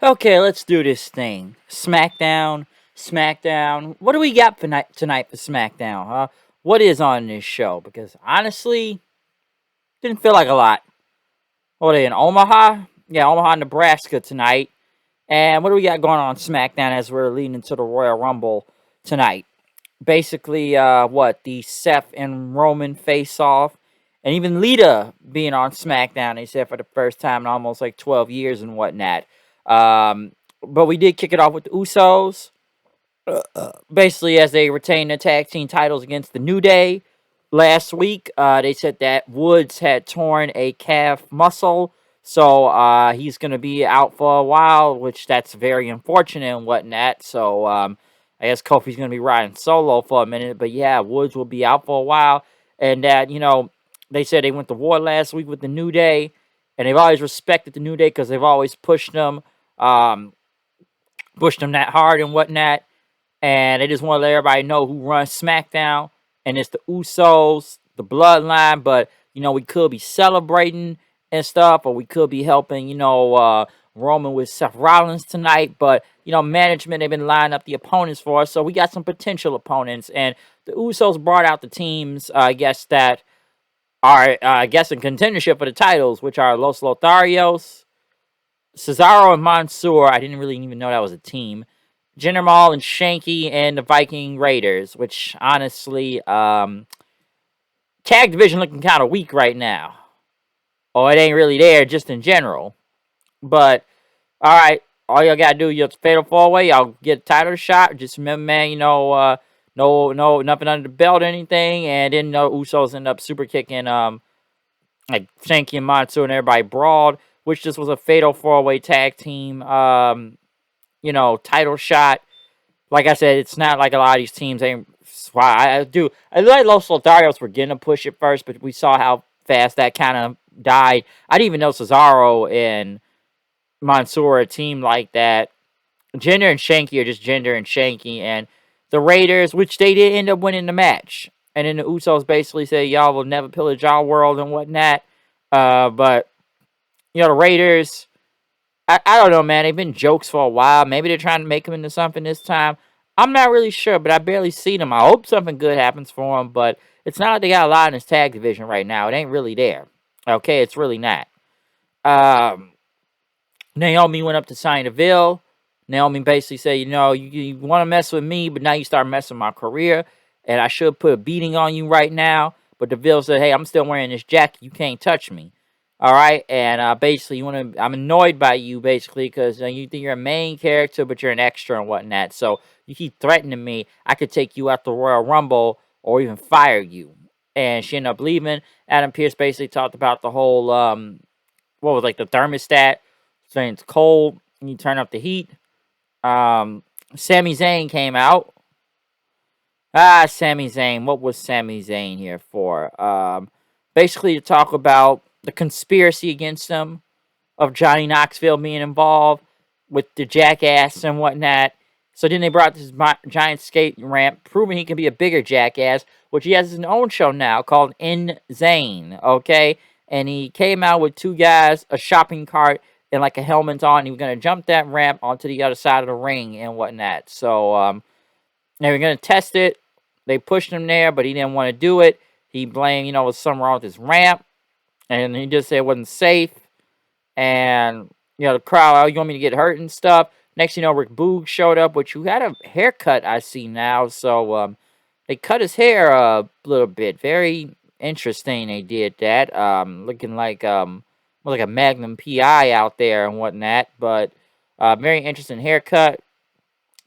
Okay, let's do this thing. Smackdown, Smackdown. What do we got for tonight for Smackdown, huh? What is on this show? Because honestly, didn't feel like a lot. What are they in Omaha? Yeah, Omaha, Nebraska tonight. And what do we got going on SmackDown as we're leading into the Royal Rumble tonight? Basically, what the Seth and Roman face off, and even Lita being on SmackDown. They said for the first time in almost like 12 years and whatnot. Um, but we did kick it off with the Usos, basically as they retain the tag team titles against the New Day. Last week, they said that Woods had torn a calf muscle, so he's going to be out for a while, which that's very unfortunate and whatnot. So I guess Kofi's going to be riding solo for a minute, but yeah, Woods will be out for a while. And that, they said they went to war last week with the New Day, and they've always respected the New Day because they've always um, pushed them that hard and whatnot. And they just want to let everybody know who runs SmackDown. And it's the Usos, the Bloodline. But, we could be celebrating and stuff. Or we could be helping, Roman with Seth Rollins tonight. But, management, they've been lining up the opponents for us. So we got some potential opponents. And the Usos brought out the teams, that are, in contendership for the titles, which are Los Lotharios, Cesaro, and Mansoor. I didn't really even know that was a team. Jinder Mahal and Shanky and the Viking Raiders, which honestly, tag division looking kind of weak right now. Oh, it ain't really there just in general. But, alright, all y'all gotta do, is fatal four way, y'all get a title shot. Just remember, man, no, nothing under the belt or anything. And then, Usos end up super kicking, like Shanky and Mansoor and everybody brawled, which just was a fatal four-way tag team, title shot. Like I said, it's not like a lot of these teams ain't. Wow, I like Los Lotharios were getting to push it first, but we saw how fast that kind of died. I didn't even know Cesaro and Mansoor a team like that. Jinder and Shanky are just Jinder and Shanky, and the Raiders, which they did end up winning the match. And then the Usos basically say, y'all will never pillage our world and whatnot. But, the Raiders, I don't know, man. They've been jokes for a while. Maybe they're trying to make them into something this time. I'm not really sure, but I barely see them. I hope something good happens for them, but it's not like they got a lot in this tag division right now. It ain't really there. Okay, it's really not. Um, Naomi went up to Sonya Deville. Naomi basically said, you want to mess with me, but now you start messing with my career, and I should put a beating on you right now. But Deville said, hey, I'm still wearing this jacket. You can't touch me. All right, and basically, I'm annoyed by you, basically, because you think you're a main character, but you're an extra and whatnot. So you keep threatening me. I could take you out the Royal Rumble or even fire you. And she ended up leaving. Adam Pearce basically talked about the whole, what was like the thermostat, saying it's cold, and you turn up the heat. Sami Zayn came out. Sami Zayn. What was Sami Zayn here for? Basically to talk about the conspiracy against him of Johnny Knoxville being involved with the jackass and whatnot. So then they brought this giant skate ramp, proving he can be a bigger jackass, which he has his own show now called In-Zayn, okay? And he came out with two guys, a shopping cart, and like a helmet on. He was going to jump that ramp onto the other side of the ring and whatnot. So they were going to test it. They pushed him there, but he didn't want to do it. He blamed, there was something wrong with his ramp. And he just said it wasn't safe. And, the crowd, oh, you want me to get hurt and stuff? Next, Rick Boog showed up, which who had a haircut, I see now. So, they cut his hair a little bit. Very interesting they did that. Looking like, like a Magnum PI out there and whatnot. But, very interesting haircut.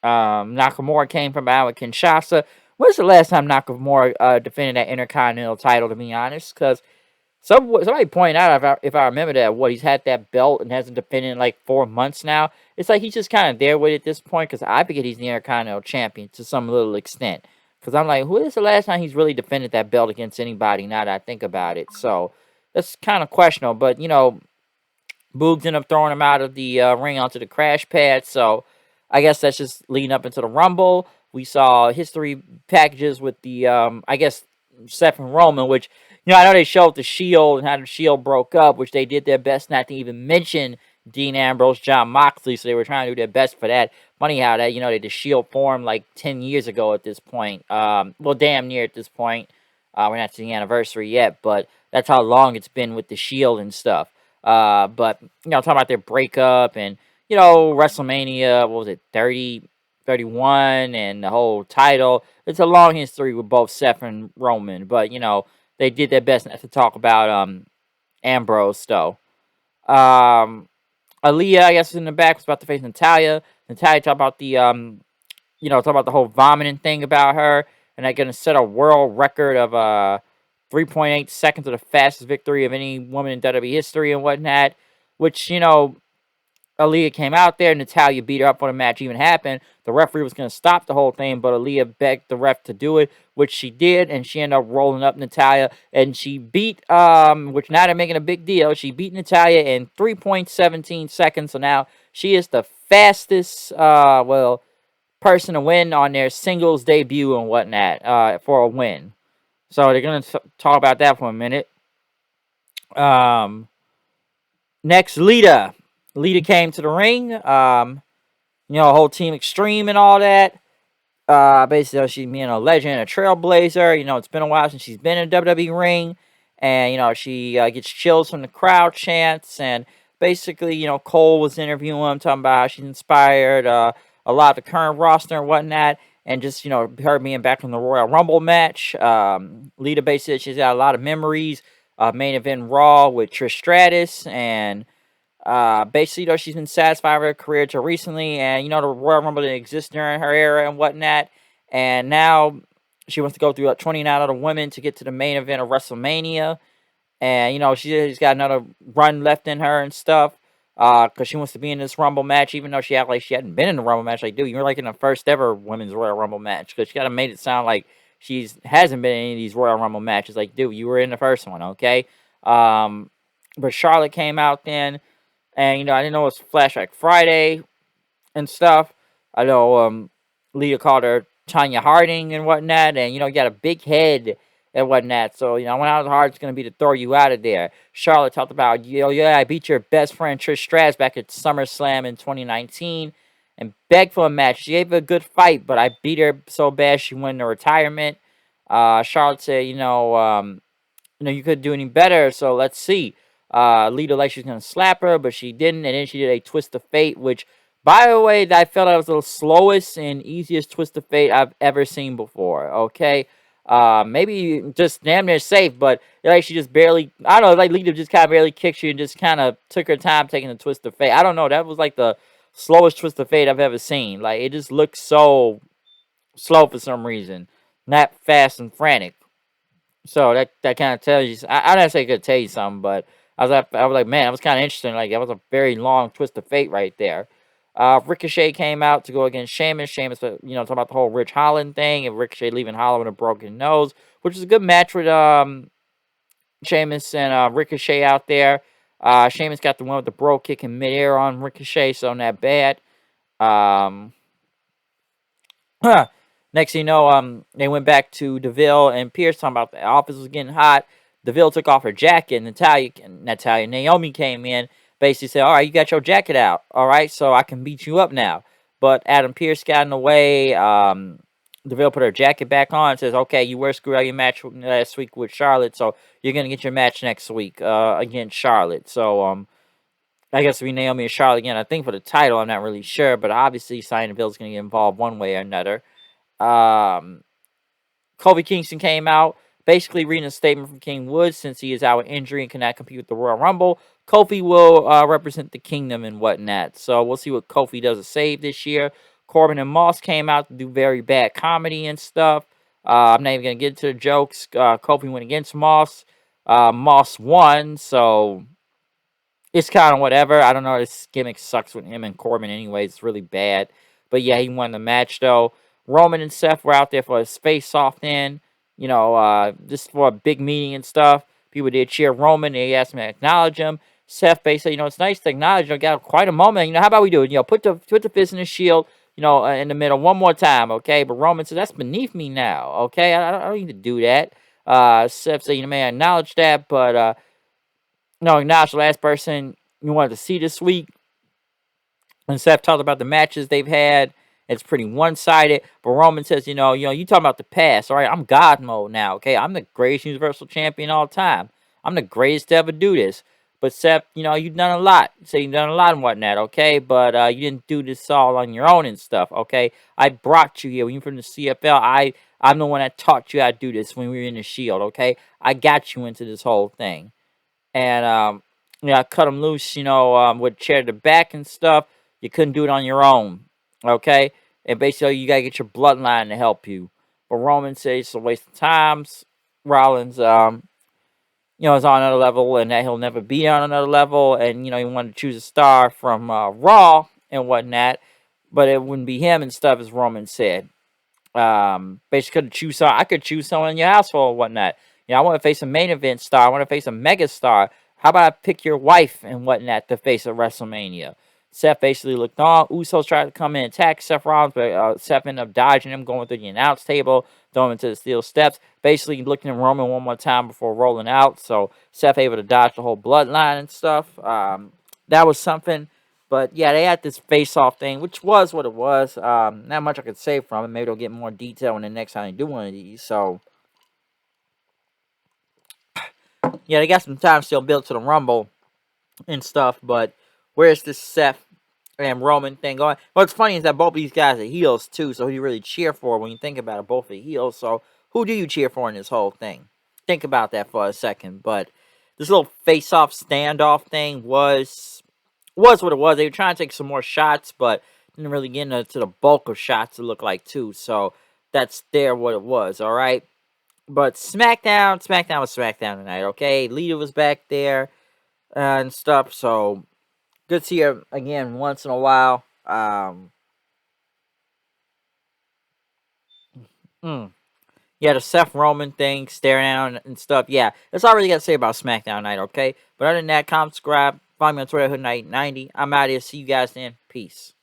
Nakamura came from out Kinshasa. When's the last time Nakamura defended that Intercontinental title, to be honest? Because somebody pointed out, if I remember that, he's had that belt and hasn't defended in like 4 months now. It's like he's just kind of there with it at this point, because I forget he's the Intercontinental champion to some little extent. Because I'm like, who is the last time he's really defended that belt against anybody, now that I think about it? So that's kind of questionable. But, Boogs ended up throwing him out of the ring onto the crash pad. So I guess that's just leading up into the Rumble. We saw history packages with the, Seth and Roman, which, I know they showed the Shield and how the Shield broke up, which they did their best not to even mention Dean Ambrose, John Moxley, so they were trying to do their best for that. Funny how that, the Shield formed like 10 years ago at this point. Well, damn near at this point. We're not to the anniversary yet, but that's how long it's been with the Shield and stuff. But, talking about their breakup and, WrestleMania, what was it, 30, 31, and the whole title. It's a long history with both Seth and Roman, but, they did their best not to talk about Ambrose, though. Um, Aaliyah, I guess, was in the back, was about to face Natalia. Natalia talked about talk about the whole vomiting thing about her, and they're gonna set a world record of 3.8 seconds of the fastest victory of any woman in WWE history and whatnot. Which Aaliyah came out there, Natalia beat her up before the match even happened. The referee was going to stop the whole thing, but Aaliyah begged the ref to do it, which she did, and she ended up rolling up Natalia, and she beat, which now they're making a big deal, she beat Natalia in 3.17 seconds, so now she is the fastest, person to win on their singles debut and whatnot, for a win. So they're going to talk about that for a minute. Next, Lita. Lita came to the ring. Whole Team Extreme and all that. Basically, she's being a legend, a trailblazer. It's been a while since she's been in a WWE ring. And, she gets chills from the crowd chants. And basically, Cole was interviewing him, talking about how she's inspired a lot of the current roster and whatnot. And just, her being back in the Royal Rumble match. Lita basically, she's got a lot of memories. Main event Raw with Trish Stratus. And basically, she's been satisfied with her career till recently, and the Royal Rumble didn't exist during her era and whatnot, and now she wants to go through 29 other women to get to the main event of WrestleMania, and she's got another run left in her and stuff, because she wants to be in this Rumble match, even though she acted like she hadn't been in the Rumble match. Like, dude, you're like in the first ever women's Royal Rumble match, because she got to make it sound like hasn't been in any of these Royal Rumble matches. Like, dude, you were in the first one, okay? But Charlotte came out then. And, I didn't know it was Flashback Friday and stuff. I know Lita called her Tanya Harding and whatnot. And, you got a big head and whatnot. So, how hard it's going to be to throw you out of there. Charlotte talked about, yeah, I beat your best friend Trish Stratus back at SummerSlam in 2019 and begged for a match. She gave a good fight, but I beat her so bad she went into retirement. Charlotte said, you couldn't do any better, so let's see. Lita like she was going to slap her, but she didn't, and then she did a twist of fate, which, by the way, I felt that was the slowest and easiest twist of fate I've ever seen before, okay? Maybe just damn near safe, but like she just barely, I don't know, like Lita just kind of barely kicked you and just kind of took her time taking the twist of fate. I don't know, that was like the slowest twist of fate I've ever seen. Like, it just looked so slow for some reason, not fast and frantic. So that kind of tells you. I don't say it could tell you something, but I was like, man, it was kind of interesting. Like, that was a very long twist of fate right there. Ricochet came out to go against Sheamus. Sheamus, talking about the whole Rich Holland thing, and Ricochet leaving Holland with a broken nose, which is a good match with Sheamus and Ricochet out there. Sheamus got the one with the bro kick in midair on Ricochet, so not bad. Um, Next thing you know, they went back to Deville and Pierce talking about the office was getting hot. Deville took off her jacket. Naomi came in, basically said, all right, you got your jacket out. All right, so I can beat you up now. But Adam Pierce got in the way. Deville put her jacket back on and says, okay, you were screwed out of your match last week with Charlotte, so you're going to get your match next week against Charlotte. So, I guess it'll be Naomi and Charlotte again. I think for the title, I'm not really sure, but obviously Sonya Deville's going to get involved one way or another. Um, Kofi Kingston came out, basically reading a statement from King Woods since he is out with injury and cannot compete with the Royal Rumble. Kofi will represent the kingdom and whatnot. So we'll see what Kofi does to save this year. Corbin and Moss came out to do very bad comedy and stuff. I'm not even going to get into the jokes. Kofi went against Moss. Moss won, so it's kind of whatever. I don't know. This gimmick sucks with him and Corbin anyway. It's really bad. But yeah, he won the match, though. Roman and Seth were out there for a face-off then. Just for a big meeting and stuff. People did cheer Roman. They asked him to acknowledge him. Seth basically, it's nice to acknowledge. Got quite a moment. How about we do it? Put the fist in the shield, in the middle one more time, okay? But Roman said, that's beneath me now, okay? I don't need to do that. Seth said, may I acknowledge that, but, no, acknowledge the last person, you wanted to see this week. And Seth talked about the matches they've had. It's pretty one-sided. But Roman says, you talking about the past. All right, I'm God mode now, okay? I'm the greatest Universal Champion all time. I'm the greatest to ever do this. But Seth, you've done a lot. So you've done a lot and whatnot, okay? But you didn't do this all on your own and stuff, okay? I brought you here. When you're from the CFL, I'm the one that taught you how to do this when we were in the Shield, okay? I got you into this whole thing. And, I cut him loose, with chair to the back and stuff. You couldn't do it on your own, okay? And basically, you got to get your bloodline to help you. But Roman says it's a waste of time. Rollins, is on another level, and that he'll never be on another level. And, he wanted to choose a star from Raw and whatnot. But it wouldn't be him and stuff, as Roman said. Basically, I could choose someone in your household or whatnot. I want to face a main event star. I want to face a mega star. How about I pick your wife and whatnot to face at WrestleMania? Seth basically looked on. Usos tried to come in and attack Seth Rollins, but Seth ended up dodging him, going through the announce table, throwing him into the steel steps. Basically looking at Roman one more time before rolling out. So Seth able to dodge the whole bloodline and stuff. That was something. But yeah, they had this face-off thing, which was what it was. Not much I could say from it. Maybe they'll get more detail when the next time they do one of these. So yeah, they got some time still built to the Rumble and stuff. But where's this Seth and Roman thing going? What's funny is that both of these guys are heels too. So who do you really cheer for when you think about it? Both are heels. So who do you cheer for in this whole thing? Think about that for a second. But this little face-off standoff thing was what it was. They were trying to take some more shots, but didn't really get into the bulk of shots it looked like too. So that's what it was, all right? But SmackDown was SmackDown tonight, okay? Lita was back there and stuff, so good to see her again once in a while. Yeah, the Seth Roman thing, staring down and stuff. Yeah, that's all I really got to say about SmackDown night, okay? But other than that, comment, subscribe, find me on Twitter, Hood Night 90. I'm out of here. See you guys then. Peace.